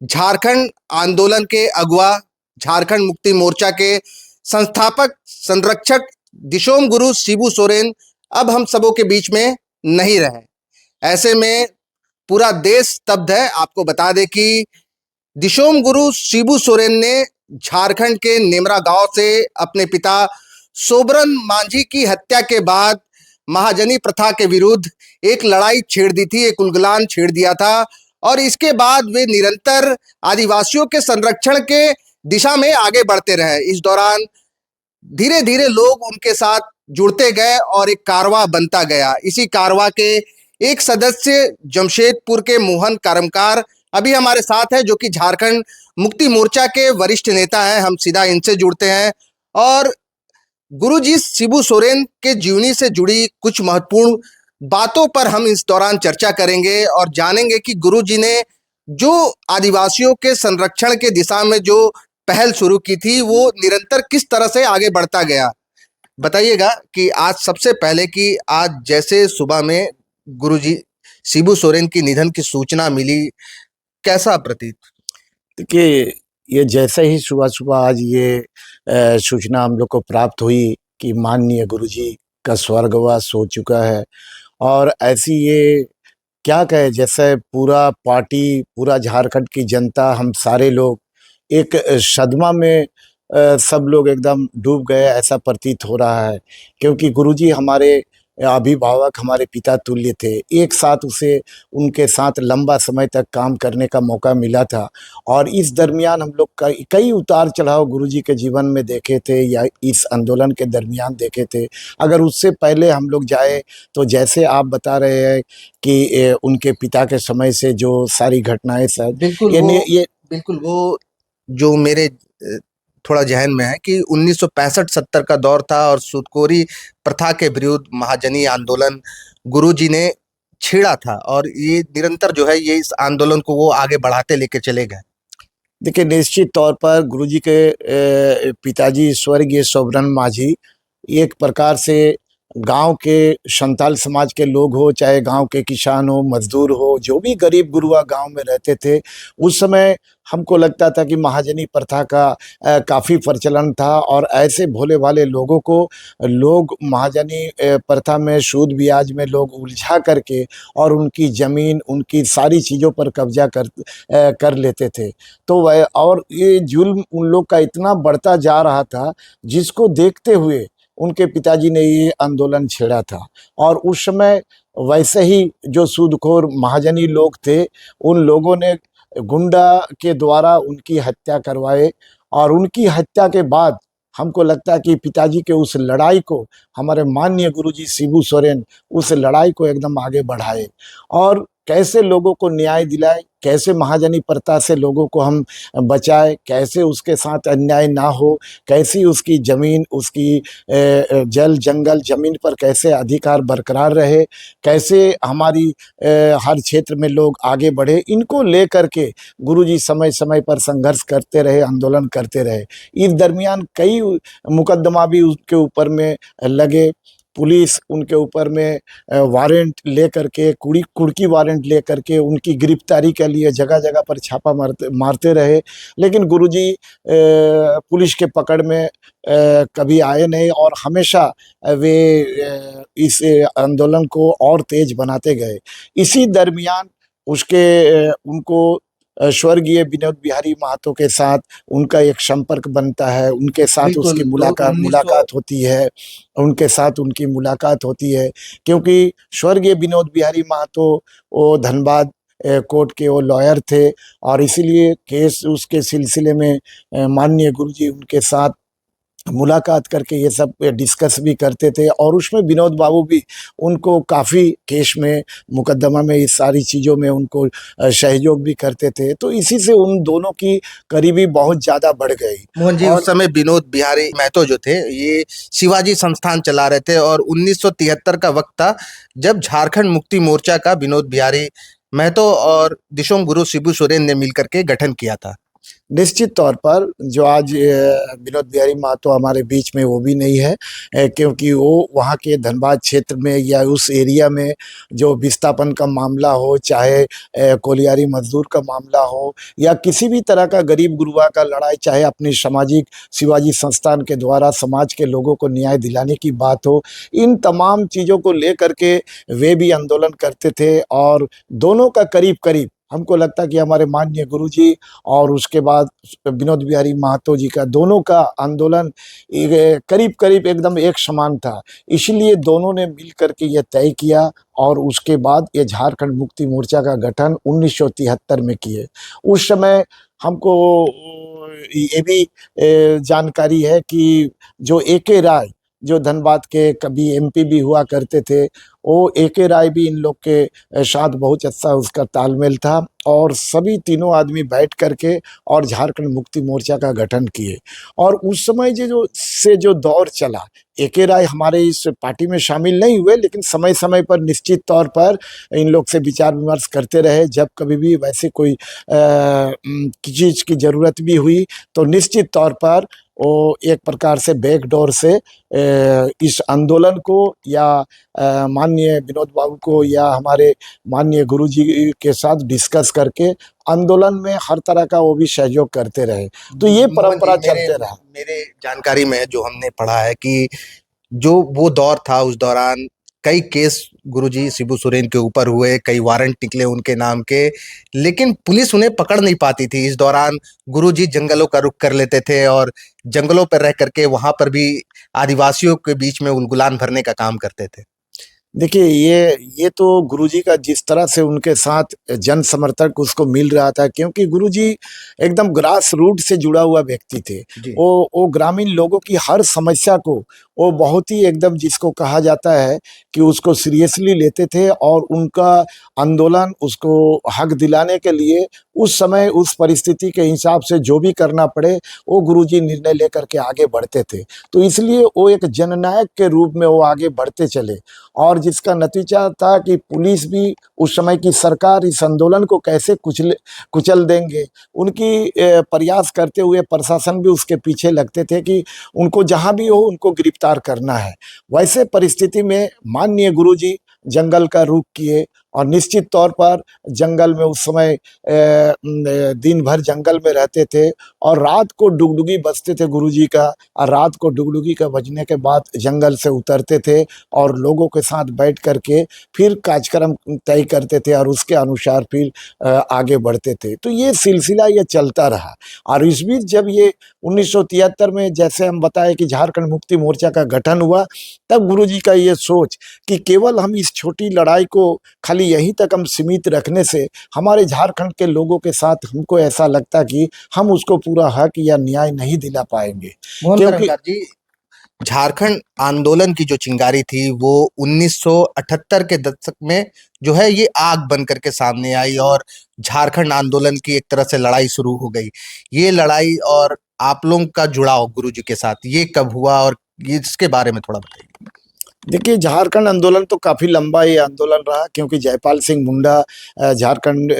झारखंड आंदोलन के अगुवा, झारखंड मुक्ति मोर्चा के संस्थापक संरक्षक दिशोम गुरु शिबू सोरेन अब हम सबों के बीच में नहीं रहे। ऐसे में पूरा देश स्तब्ध है। आपको बता दें कि दिशोम गुरु शिबू सोरेन ने झारखंड के नेमरा गांव से अपने पिता सोबरन मांझी की हत्या के बाद महाजनी प्रथा के विरुद्ध एक लड़ाई छेड़ दी थी, एक उलगलान छेड़ दिया था और इसके बाद वे निरंतर आदिवासियों के संरक्षण के दिशा में आगे बढ़ते रहे। इस दौरान धीरे धीरे लोग उनके साथ जुड़ते गए और एक कारवां बनता गया। इसी कारवां के एक सदस्य जमशेदपुर के मोहन करमकार अभी हमारे साथ है, जो कि झारखंड मुक्ति मोर्चा के वरिष्ठ नेता हैं। हम सीधा इनसे जुड़ते हैं और गुरुजी शिबू सोरेन के जीवनी से जुड़ी कुछ महत्वपूर्ण बातों पर हम इस दौरान चर्चा करेंगे और जानेंगे कि गुरुजी ने जो आदिवासियों के संरक्षण के दिशा में जो पहल शुरू की थी वो निरंतर किस तरह से आगे बढ़ता गया। बताइएगा कि आज सबसे पहले कि आज जैसे सुबह में गुरुजी शिबू सोरेन की निधन की सूचना मिली, कैसा प्रतीत? देखिए, ये जैसे ही सुबह-सुबह आज ये सूचना हम लोग को प्राप्त हुई कि माननीय गुरुजी का स्वर्गवास हो चुका है और ऐसी ये क्या कहें, जैसे पूरा पार्टी, पूरा झारखंड की जनता, हम सारे लोग एक सदमा में सब लोग एकदम डूब गए, ऐसा प्रतीत हो रहा है। क्योंकि गुरुजी हमारे अभिभावक, हमारे पिता तुल्य थे। एक साथ उनके साथ लंबा समय तक काम करने का मौका मिला था और इस दरमियान हम लोग कई उतार-चढ़ाव गुरुजी के जीवन में देखे थे या इस आंदोलन के दरमियान देखे थे। अगर उससे पहले हम लोग जाएँ तो जैसे आप बता रहे हैं कि उनके पिता के समय से जो सारी घटनाएँ शायद बिल्कुल वो जो मेरे थोड़ा ज़हन में है कि 1965-70 का दौर था और सूदखोरी प्रथा के विरुद्ध महाजनी आंदोलन गुरुजी ने छेड़ा था और ये निरंतर जो है ये इस आंदोलन को वो आगे बढ़ाते लेके चले गए। देखिए, निश्चित तौर पर गुरुजी के पिताजी स्वर्गीय सोबरन मांझी एक प्रकार से गांव के संताल समाज के लोग हो, चाहे गांव के किसान हो, मजदूर हो, जो भी गरीब गुरुआ गांव में रहते थे, उस समय हमको लगता था कि महाजनी प्रथा का काफ़ी प्रचलन था और ऐसे भोले-भाले लोगों को लोग महाजनी प्रथा में सूद ब्याज में लोग उलझा करके और उनकी ज़मीन, उनकी सारी चीज़ों पर कब्ज़ा कर लेते थे। तो वह और ये जुल्म उन लोग का इतना बढ़ता जा रहा था, जिसको देखते हुए उनके पिताजी ने ये आंदोलन छेड़ा था और उस समय वैसे ही जो सूदखोर महाजनी लोग थे, उन लोगों ने गुंडा के द्वारा उनकी हत्या करवाए और उनकी हत्या के बाद हमको लगता है कि पिताजी के उस लड़ाई को हमारे माननीय गुरुजी शिबू सोरेन उस लड़ाई को एकदम आगे बढ़ाए और कैसे लोगों को न्याय दिलाए, कैसे महाजनी प्रथा से लोगों को हम बचाए, कैसे उसके साथ अन्याय ना हो, कैसी उसकी ज़मीन, उसकी जल जंगल ज़मीन पर कैसे अधिकार बरकरार रहे, कैसे हमारी हर क्षेत्र में लोग आगे बढ़े, इनको लेकर के गुरुजी समय-समय पर संघर्ष करते रहे, आंदोलन करते रहे। इस दरमियान कई मुकदमा भी उसके ऊपर में लगे, पुलिस उनके ऊपर में वारंट लेकर के कुड़की वारंट लेकर के उनकी गिरफ्तारी के लिए जगह-जगह पर छापा मारते रहे। लेकिन गुरुजी पुलिस के पकड़ में कभी आए नहीं और हमेशा वे इस आंदोलन को और तेज बनाते गए। इसी दरमियान उनको स्वर्गीय विनोद बिहारी महतो के साथ उनका एक संपर्क बनता है, उनके साथ उसकी मुलाकात होती है, क्योंकि स्वर्गीय विनोद बिहारी महतो वो धनबाद कोर्ट के वो लॉयर थे और इसीलिए केस उसके सिलसिले में माननीय गुरुजी उनके साथ मुलाकात करके ये सब डिस्कस भी करते थे और उसमें विनोद बाबू भी उनको काफ़ी केस में, मुकदमा में, इस सारी चीज़ों में उनको सहयोग भी करते थे। तो इसी से उन दोनों की करीबी बहुत ज़्यादा बढ़ गई। मोहन जी, उस समय विनोद बिहारी महतो जो थे ये शिवाजी संस्थान चला रहे थे और 1973 का वक्त था जब झारखंड मुक्ति मोर्चा का विनोद बिहारी महतो और दिशोम गुरु शिबू सोरेन ने मिलकर के गठन किया था। निश्चित तौर पर जो आज विनोद बिहारी महतो हमारे बीच में वो भी नहीं है, क्योंकि वो वहाँ के धनबाद क्षेत्र में या उस एरिया में जो विस्थापन का मामला हो, चाहे कोलियारी मजदूर का मामला हो या किसी भी तरह का गरीब गुरबा का लड़ाई, चाहे अपनी सामाजिक शिवाजी संस्थान के द्वारा समाज के लोगों को न्याय दिलाने की बात हो, इन तमाम चीज़ों को लेकर के वे भी आंदोलन करते थे। और दोनों का करीब करीब हमको लगता कि हमारे माननीय गुरुजी और उसके बाद विनोद बिहारी महतो जी का, दोनों का आंदोलन करीब करीब एकदम एक समान था। इसलिए दोनों ने मिल करके ये तय किया और उसके बाद ये झारखंड मुक्ति मोर्चा का गठन 1973 में किए। उस समय हमको ये भी जानकारी है कि जो ए.के. राय, जो धनबाद के कभी एमपी भी हुआ करते थे, वो ए.के. राय भी इन लोग के साथ बहुत अच्छा उसका तालमेल था और सभी तीनों आदमी बैठ करके और झारखंड मुक्ति मोर्चा का गठन किए। और उस समय जो दौर चला, ए.के. राय हमारे इस पार्टी में शामिल नहीं हुए, लेकिन समय समय पर निश्चित तौर पर इन लोग से विचार विमर्श करते रहे। जब कभी भी वैसे कोई चीज़ की ज़रूरत भी हुई तो निश्चित तौर पर वो एक प्रकार से बैकडोर से इस आंदोलन को या माननीय विनोद बाबू को या हमारे माननीय गुरुजी के साथ डिस्कस करके आंदोलन में हर तरह का वो भी सहयोग करते रहे। तो ये परंपरा चलते रहा। मेरे जानकारी में जो हमने पढ़ा है कि जो वो दौर था, उस दौरान कई केस गुरुजी शिबू सोरेन के ऊपर हुए, कई वारंट निकले उनके नाम के, लेकिन पुलिस उन्हें पकड़ नहीं पाती थी। इस दौरान गुरुजी जंगलों का रुख कर लेते थे और जंगलों पर रह करके वहां पर भी आदिवासियों के बीच में उलगुलान भरने का काम करते थे। देखिए, ये तो गुरुजी का जिस तरह से उनके साथ जन समर्थक उसको मिल रहा था, क्योंकि गुरुजी एकदम ग्रास रूट से जुड़ा हुआ व्यक्ति थे। जी। वो ग्रामीण लोगों की हर समस्या को वो बहुत ही एकदम, जिसको कहा जाता है कि उसको सीरियसली लेते थे और उनका आंदोलन, उसको हक दिलाने के लिए उस समय उस परिस्थिति के हिसाब से जो भी करना पड़े वो गुरुजी निर्णय लेकर के आगे बढ़ते थे। तो इसलिए वो एक जननायक के रूप में वो आगे बढ़ते चले और जिसका नतीजा था कि पुलिस भी, उस समय की सरकार इस आंदोलन को कैसे कुचल देंगे, उनकी प्रयास करते हुए प्रशासन भी उसके पीछे लगते थे कि उनको जहाँ भी हो उनको गिरफ्तार करना है। वैसे परिस्थिति में माननीय गुरुजी जंगल का रुख किए और निश्चित तौर पर जंगल में उस समय दिन भर जंगल में रहते थे और रात को डुगडुगी बजते थे गुरुजी का, और रात को डुगडुगी का बजने के बाद जंगल से उतरते थे और लोगों के साथ बैठ करके फिर कार्यक्रम तय करते थे और उसके अनुसार फिर आगे बढ़ते थे। तो ये सिलसिला ये चलता रहा। और इस बीच जब ये 1973 में, जैसे हम बताए कि झारखंड मुक्ति मोर्चा का गठन हुआ, तब गुरुजी का ये सोच कि केवल हम इस छोटी लड़ाई को खाली यहीं तक हम सीमित रखने से हमारे झारखंड के लोगों के साथ हमको ऐसा लगता कि हम उसको पूरा हक या न्याय नहीं दिला पाएंगे। क्योंकि जी, झारखंड आंदोलन की जो चिंगारी थी वो 1978 के दशक में जो है ये आग बन करके सामने आई और झारखंड आंदोलन की एक तरह से लड़ाई शुरू हो गई। ये लड़ाई और आप लोगों का जुड़ाव गुरुजी के साथ ये कब हुआ और ये इसके बारे में थोड़ा बताइए। देखिए, झारखंड आंदोलन तो काफ़ी लंबा ये आंदोलन रहा, क्योंकि जयपाल सिंह मुंडा झारखंड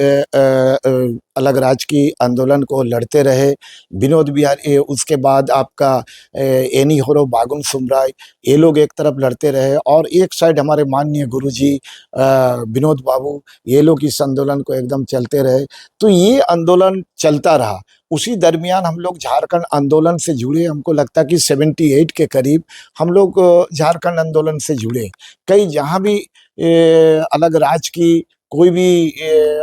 अलग राज्य की आंदोलन को लड़ते रहे। विनोद बिहारी, उसके बाद आपका एनी होरो बागुन सुमराय, ये लोग एक तरफ लड़ते रहे और एक साइड हमारे माननीय गुरुजी विनोद बाबू, ये लोग इस आंदोलन को एकदम चलते रहे। तो ये आंदोलन चलता रहा। उसी दरमियान हम लोग झारखंड आंदोलन से जुड़े, हमको लगता कि 78 के करीब हम लोग झारखंड आंदोलन से जुड़े। कई जहाँ भी अलग राज्य की कोई भी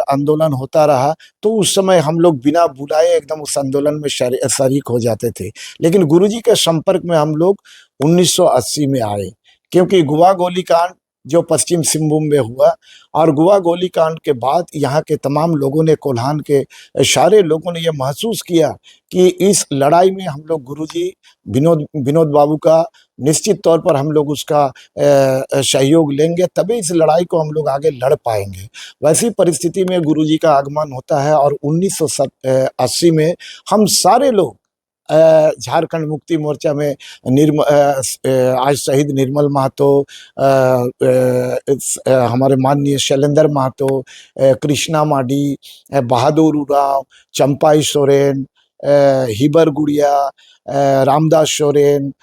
आंदोलन होता रहा तो उस समय हम लोग बिना बुलाए एकदम उस आंदोलन में शरीक हो जाते थे। लेकिन गुरुजी के संपर्क में हम लोग 1980 में आए, क्योंकि गोवा गोलीकांड जो पश्चिम सिंहभूम में हुआ, और गोवा गोलीकांड के बाद यहाँ के तमाम लोगों ने, कोल्हान के सारे लोगों ने ये महसूस किया कि इस लड़ाई में हम लोग गुरुजी विनोद बाबू का निश्चित तौर पर हम लोग उसका सहयोग लेंगे, तभी इस लड़ाई को हम लोग आगे लड़ पाएंगे। वैसी परिस्थिति में गुरुजी का आगमन होता है और 1980 में हम सारे लोग झारखंड मुक्ति मोर्चा में आज शहीद निर्मल महतो, हमारे माननीय शैलेंद्र महतो, कृष्णा माडी, बहादुर उरांव, चंपाई सोरेन, हिबर गुड़िया, रामदास सोरेन,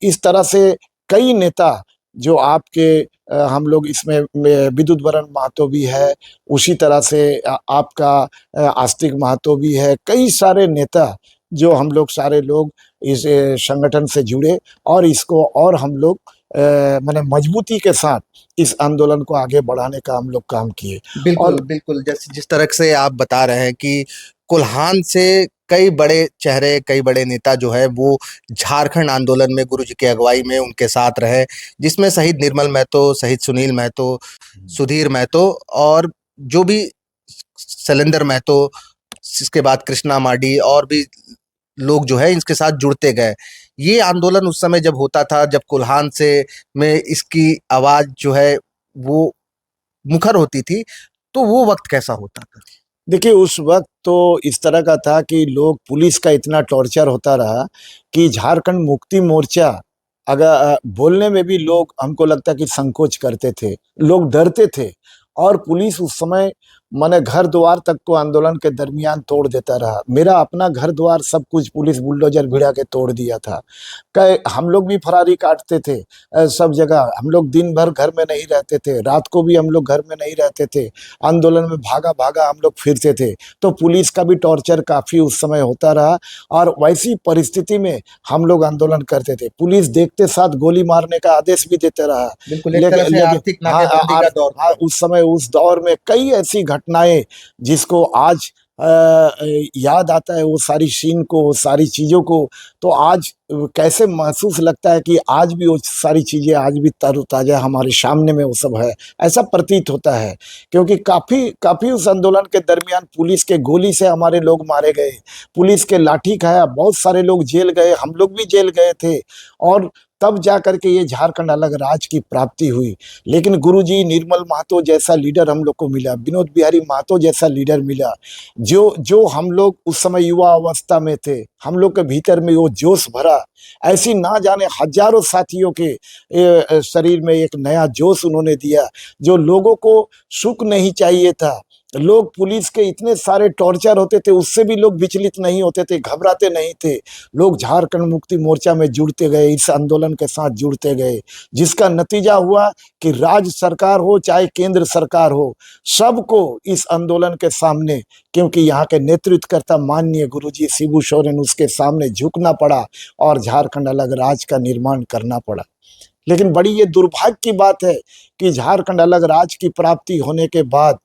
इस तरह से कई नेता जो आपके हम लोग इसमें विद्युत वरण महतो भी है, उसी तरह से आपका आस्तिक महतो भी है, कई सारे नेता जो हम लोग सारे लोग इस संगठन से जुड़े और इसको और हम लोग माने मजबूती के साथ इस आंदोलन को आगे बढ़ाने का हम लोग काम किए। बिल्कुल, और बिल्कुल। जैसे जिस तरह से आप बता रहे हैं कि कोल्हान से कई बड़े चेहरे, कई बड़े नेता जो है वो झारखंड आंदोलन में गुरुजी की अगुवाई में उनके साथ रहे, जिसमें शहीद निर्मल महतो, शहीद सुनील महतो, सुधीर महतो और जो भी शैलेंद्र महतो, इसके बाद कृष्णा माडी और भी लोग जो है इसके साथ जुड़ते गए। ये आंदोलन उस समय जब होता था, जब कोल्हान से में इसकी आवाज़ जो है वो मुखर होती थी, तो वो वक़्त कैसा होता था? देखिए, उस वक़्त तो इस तरह का था कि लोग पुलिस का इतना टॉर्चर होता रहा कि झारखंड मुक्ति मोर्चा बोलने में भी लोग हमको लगता है कि संकोच करते थे, लोग डरते थे और पुलिस उस समय माने घर-द्वार तक को आंदोलन के दरमियान तोड़ देता रहा। मेरा अपना घर-द्वार सब कुछ पुलिस बुलडोज़र भिड़ा के तोड़ दिया था। कै हम लोग भी फरारी काटते थे सब जगह, हम लोग दिन भर घर में नहीं रहते थे, रात को भी हम लोग घर में नहीं रहते थे, आंदोलन में भागा-भागा हम लोग फिरते थे। तो पुलिस का भी टॉर्चर काफ़ी उस समय होता रहा और वैसी परिस्थिति में हम लोग आंदोलन करते थे। पुलिस देखते साथ गोली मारने का आदेश भी देते रहा। बिल्कुल, एक तरह से लेकिन आर्थिक हाँ, नाकेबंदी का दौर हाँ, था। उस समय उस दौर में कई ऐसी घटनाएँ जिसको आज याद आता है वो सारी सीन को, वो सारी चीज़ों को, तो आज कैसे महसूस लगता है कि आज भी वो सारी चीज़ें आज भी तरोताज़ा हमारे सामने में वो सब है, ऐसा प्रतीत होता है। क्योंकि काफ़ी उस आंदोलन के दरमियान पुलिस के गोली से हमारे लोग मारे गए, पुलिस के लाठी खाया, बहुत सारे लोग जेल गए, हम लोग भी जेल गए थे और तब जा कर के ये झारखंड अलग राज्य की प्राप्ति हुई। लेकिन गुरुजी निर्मल महतो जैसा लीडर हम लोग को मिला, विनोद बिहारी महतो जैसा लीडर मिला, जो जो हम लोग उस समय युवा अवस्था में थे, हम लोग के भीतर में वो जोश भरा, ऐसी ना जाने हज़ारों साथियों के शरीर में एक नया जोश उन्होंने दिया, जो लोगों को सुख नहीं चाहिए था। लोग पुलिस के इतने सारे टॉर्चर होते थे, उससे भी लोग विचलित नहीं होते थे, घबराते नहीं थे। लोग झारखंड मुक्ति मोर्चा में जुड़ते गए, इस आंदोलन के साथ जुड़ते गए, जिसका नतीजा हुआ कि राज्य सरकार हो चाहे केंद्र सरकार हो, सबको इस आंदोलन के सामने, क्योंकि यहाँ के नेतृत्वकर्ता माननीय गुरुजी शिबू सोरेन, उसके सामने झुकना पड़ा और झारखंड अलग राज्य का निर्माण करना पड़ा। लेकिन बड़ी ये दुर्भाग्य की बात है कि झारखंड अलग राज्य की प्राप्ति होने के बाद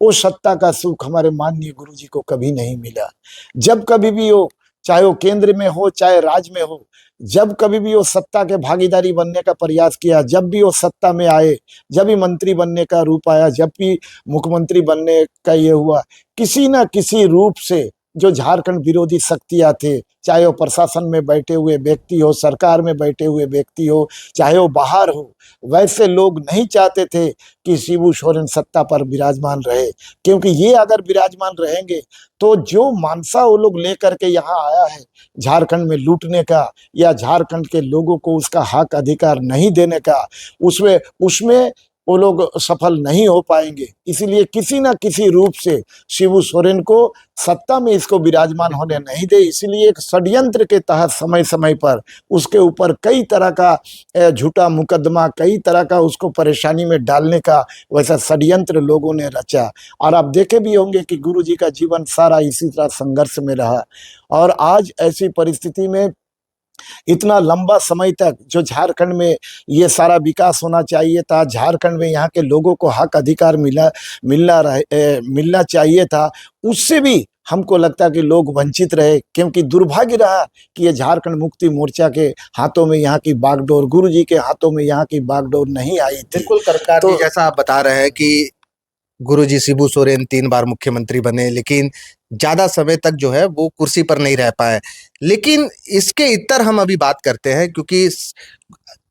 वो सत्ता का सुख हमारे माननीय गुरुजी को कभी नहीं मिला। जब कभी भी हो, चाहे वो केंद्र में हो, चाहे राज्य में हो, जब कभी भी वो सत्ता के भागीदारी बनने का प्रयास किया, जब भी वो सत्ता में आए, जब भी मंत्री बनने का रूप आया, जब भी मुख्यमंत्री बनने का ये हुआ, किसी न किसी रूप से जो झारखंड विरोधी शक्तियाँ थे, चाहे वो प्रशासन में बैठे हुए व्यक्ति हो, सरकार में बैठे हुए व्यक्ति हो, चाहे वो बाहर हो, वैसे लोग नहीं चाहते थे कि शिबू सोरेन सत्ता पर विराजमान रहे, क्योंकि ये अगर विराजमान रहेंगे तो जो मानसा वो लोग लेकर के यहाँ आया है झारखंड में लूटने का या झारखंड के लोगों को उसका हक अधिकार नहीं देने का, उसमें उसमें वो लोग सफल नहीं हो पाएंगे। इसीलिए किसी ना किसी रूप से शिबू सोरेन को सत्ता में इसको विराजमान होने नहीं दे, इसलिए एक षड्यंत्र के तहत समय समय पर उसके ऊपर कई तरह का झूठा मुकदमा, कई तरह का उसको परेशानी में डालने का वैसा षड्यंत्र लोगों ने रचा। और आप देखे भी होंगे कि गुरुजी का जीवन सारा इसी तरह संघर्ष में रहा और आज ऐसी परिस्थिति में इतना लंबा समय तक जो झारखंड में ये सारा विकास होना चाहिए था, झारखंड में यहाँ के लोगों को हक अधिकार मिलना चाहिए था, उससे भी हमको लगता है कि लोग वंचित रहे, क्योंकि दुर्भाग्य रहा कि ये झारखंड मुक्ति मोर्चा के हाथों में यहाँ की बागडोर, गुरुजी के हाथों में यहाँ की बागडोर नहीं आई थी। बिल्कुल करकार जी, जैसा आप बता रहे हैं कि गुरुजी शिबू सोरेन 3 बार मुख्यमंत्री बने, लेकिन ज़्यादा समय तक जो है वो कुर्सी पर नहीं रह पाए। लेकिन इसके इतर हम अभी बात करते हैं, क्योंकि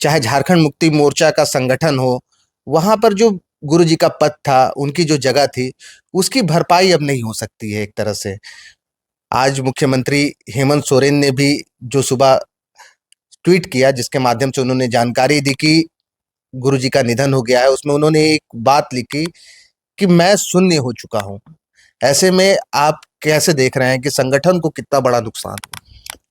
चाहे झारखंड मुक्ति मोर्चा का संगठन हो, वहाँ पर जो गुरुजी का पद था, उनकी जो जगह थी, उसकी भरपाई अब नहीं हो सकती है एक तरह से। आज मुख्यमंत्री हेमंत सोरेन ने भी जो सुबह ट्वीट किया, जिसके माध्यम से उन्होंने जानकारी दी कि गुरुजी का निधन हो गया है, उसमें उन्होंने एक बात लिखी कि मैं शून्य हो चुका हूँ। ऐसे में आप कैसे देख रहे हैं कि संगठन को कितना बड़ा नुकसान?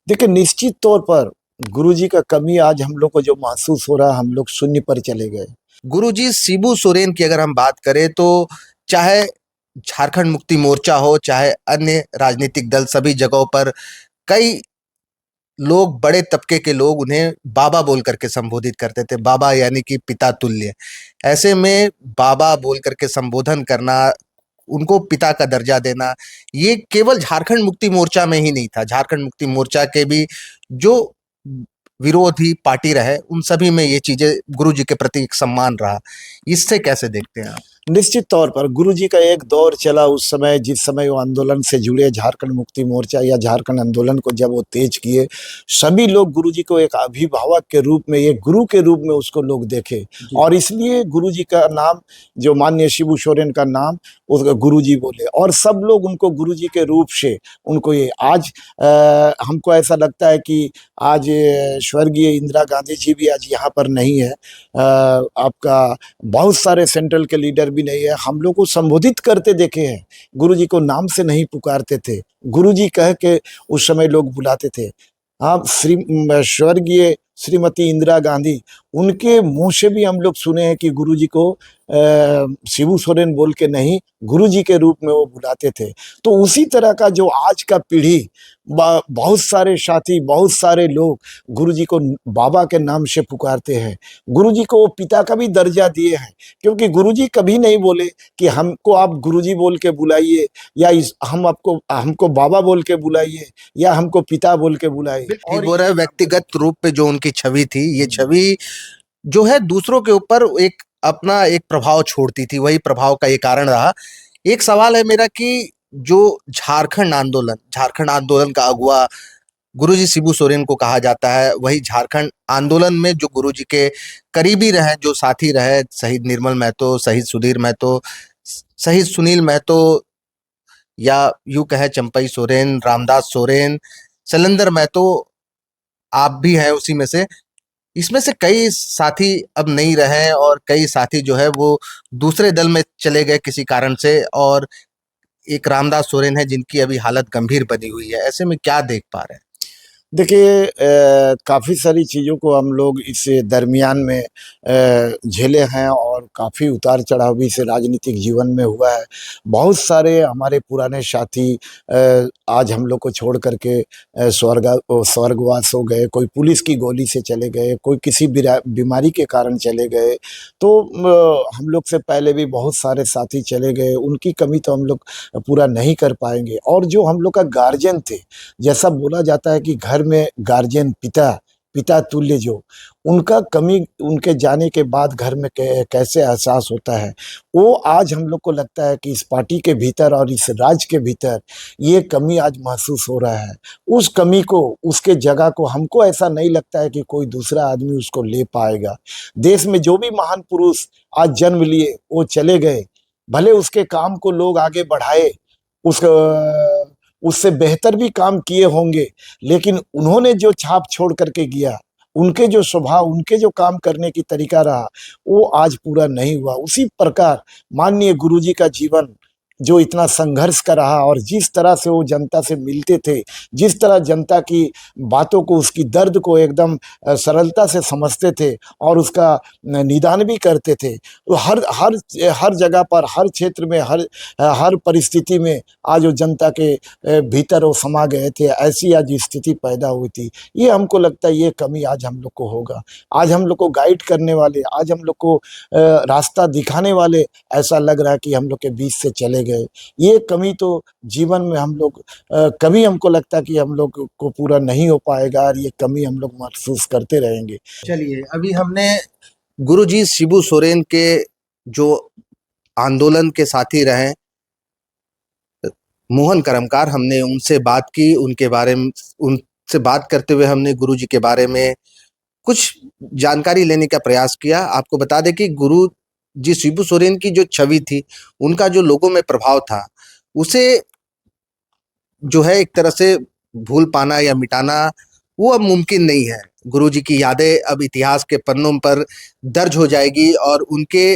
देखिए, निश्चित तौर पर गुरुजी का कमी आज हम लोग को जो महसूस हो रहा है, हम लोग शून्य पर चले गए। गुरुजी शिबू सोरेन की अगर हम बात करें तो चाहे झारखंड मुक्ति मोर्चा हो, चाहे अन्य राजनीतिक दल, सभी जगहों पर कई लोग, बड़े तबके के लोग उन्हें बाबा बोल करके संबोधित करते थे। बाबा यानी कि पिता तुल्य। ऐसे में बाबा बोल करके संबोधन करना, उनको पिता का दर्जा देना, ये केवल झारखंड मुक्ति मोर्चा में ही नहीं था। झारखंड मुक्ति मोर्चा के भी जो विरोधी पार्टी रहे, उन सभी में ये चीजें गुरुजी के प्रति एक सम्मान रहा। इससे कैसे देखते हैं आप? निश्चित तौर पर गुरुजी का एक दौर चला उस समय, जिस समय वो आंदोलन से जुड़े, झारखंड मुक्ति मोर्चा या झारखंड आंदोलन को जब वो तेज किए, सभी लोग गुरुजी को एक अभिभावक के रूप में, एक गुरु के रूप में उसको लोग देखे। और इसलिए गुरुजी का नाम, जो माननीय शिबू सोरेन का नाम, उसका गुरुजी बोले, और सब लोग उनको गुरुजी के रूप से उनको ये आज हमको ऐसा लगता है कि आज स्वर्गीय इंदिरा गांधी जी भी आज यहाँ पर नहीं है। आपका बहुत सारे सेंट्रल के लीडर भी नहीं है। हम लोग को संबोधित करते देखे हैं, गुरुजी को नाम से नहीं पुकारते थे, गुरुजी कह के उस समय लोग बुलाते थे। हाँ, स्वर्गीय श्रीमती इंदिरा गांधी, उनके मुंह से भी हम लोग सुने हैं कि गुरुजी को शिबू सोरेन बोल के नहीं, गुरुजी के रूप में वो बुलाते थे। तो उसी तरह का जो आज का पीढ़ी, बहुत सारे साथी, बहुत सारे लोग गुरुजी को बाबा के नाम से पुकारते हैं। गुरुजी को वो पिता का भी दर्जा दिए हैं, क्योंकि गुरुजी कभी नहीं बोले कि हमको आप गुरुजी बोल के बुलाइए, या हमको बाबा बोल के बुलाइए, या हमको पिता बोल के बुलाइए। और वो रहे, व्यक्तिगत रूप पे जो उनकी छवि थी, ये छवि जो है दूसरों के ऊपर एक अपना एक प्रभाव छोड़ती थी। वही प्रभाव का ये कारण रहा। एक सवाल है मेरा कि जो झारखंड आंदोलन का अगुवा गुरुजी शिबू सोरेन को कहा जाता है, वही झारखंड आंदोलन में जो गुरुजी के करीबी रहे, जो साथी रहे, शहीद निर्मल महतो, शहीद सुधीर महतो, शहीद सुनील महतो, या यूं कहे चंपई सोरेन, रामदास सोरेन, शैलेंद्र महतो, आप भी हैं उसी में से। इसमें से कई साथी अब नहीं रहे, और कई साथी जो है वो दूसरे दल में चले गए किसी कारण से, और एक रामदास सोरेन है जिनकी अभी हालत गंभीर बनी हुई है। ऐसे में क्या देख पा रहे हैं? देखिए, काफ़ी सारी चीज़ों को हम लोग इस दरमियान में झेले हैं, और काफ़ी उतार चढ़ाव भी इस राजनीतिक जीवन में हुआ है। बहुत सारे हमारे पुराने साथी आज हम लोग को छोड़ करके स्वर्गवास हो गए। कोई पुलिस की गोली से चले गए, कोई किसी बीमारी के कारण चले गए। तो हम लोग से पहले भी बहुत सारे साथी चले गए, उनकी कमी तो हम लोग पूरा नहीं कर पाएंगे। और जो हम लोग का गार्जियन थे, जैसा बोला जाता है कि घर में गार्जियन पिता तुल्य, जो उनका कमी उनके जाने के बाद घर में कैसे एहसास होता है, वो आज हम लोग को लगता है कि इस पार्टी के भीतर और इस राज्य के भीतर ये कमी आज महसूस हो रहा है। उस कमी को, उसके जगह को, हमको ऐसा नहीं लगता है कि कोई दूसरा आदमी उसको ले पाएगा। देश में जो भी महान पुरुष आज जन्म लिए, वो चले गए, भले उसके काम को लोग आगे बढ़ाए, उस उससे बेहतर भी काम किए होंगे, लेकिन उन्होंने जो छाप छोड़ करके गया, उनके जो स्वभाव, उनके जो काम करने की तरीका रहा, वो आज पूरा नहीं हुआ। उसी प्रकार माननीय गुरुजी का जीवन जो इतना संघर्ष का रहा, और जिस तरह से वो जनता से मिलते थे, जिस तरह जनता की बातों को, उसकी दर्द को एकदम सरलता से समझते थे और उसका निदान भी करते थे। तो हर हर हर जगह पर, हर क्षेत्र में, हर परिस्थिति में आज वो जनता के भीतर वो समा गए थे। ऐसी आज स्थिति पैदा हुई थी। ये हमको लगता है ये कमी आज हम लोग को होगा। आज हम लोग को गाइड करने वाले, आज हम लोग को रास्ता दिखाने वाले, ऐसा लग रहा है कि हम लोग के बीच से चले गए। ये कमी तो जीवन में हम लोग कभी, हमको लगता है कि हम लोग को पूरा नहीं हो पाएगा, और ये कमी हम लोग महसूस करते रहेंगे। चलिए, अभी हमने गुरुजी शिबू सोरेन के जो आंदोलन के साथी रहे, मोहन करमकार, हमने उनसे बात की। उनके बारे में, उनसे बात करते हुए हमने गुरुजी के बारे में कुछ जानकारी लेने का प्रयास किया। आपको बता दें कि गुरुजी शिबू सोरेन की जो छवि थी, उनका जो लोगों में प्रभाव था, उसे जो है एक तरह से भूल पाना या मिटाना, वो अब मुमकिन नहीं है। गुरुजी की यादें अब इतिहास के पन्नों पर दर्ज हो जाएगी, और उनके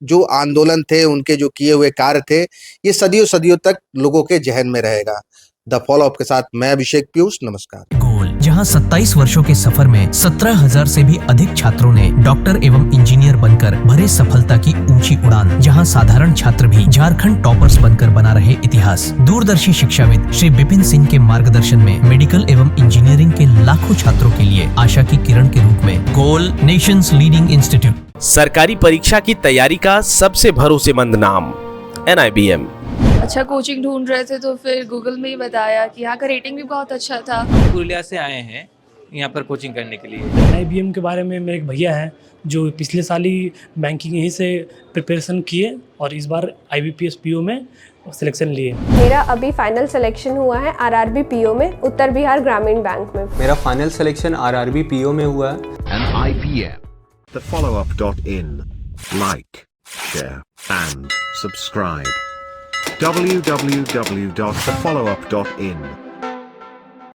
जो आंदोलन थे, उनके जो किए हुए कार्य थे, ये सदियों सदियों तक लोगों के जहन में रहेगा। द फॉलोअप के साथ मैं अभिषेक पीयूष, नमस्कार। गोल, जहां 27 वर्षों के सफर में 17,000 से भी अधिक छात्रों ने डॉक्टर एवं इंजीनियर बनकर भरे सफलता की ऊंची उड़ान, जहां साधारण छात्र भी झारखंड टॉपर्स बनकर बना रहे इतिहास। दूरदर्शी शिक्षाविद श्री विपिन सिंह के मार्गदर्शन में मेडिकल एवं इंजीनियरिंग के लाखों छात्रों के लिए आशा की किरण के रूप में गोल, नेशंस लीडिंग इंस्टीट्यूट। सरकारी परीक्षा की तैयारी का सबसे भरोसेमंद नाम NIBM। अच्छा कोचिंग ढूंढ रहे थे तो फिर गूगल में ही बताया कि यहाँ का रेटिंग भी बहुत अच्छा था। पुरुलिया से आए हैं यहाँ पर कोचिंग करने के लिए। IBM के बारे में मेरे एक भैया हैं जो पिछले साल ही बैंकिंग यहीं से प्रिपरेशन किए और इस बार IBPS PO में सिलेक्शन लिए। मेरा अभी फाइनल सिलेक्शन हुआ है RRB PO में, उत्तर बिहार ग्रामीण बैंक में। मेरा फाइनल सिलेक्शन RRB PO में हुआ है। NIBM, thefollowup.in. Like, share and subscribe. www.thefollowup.in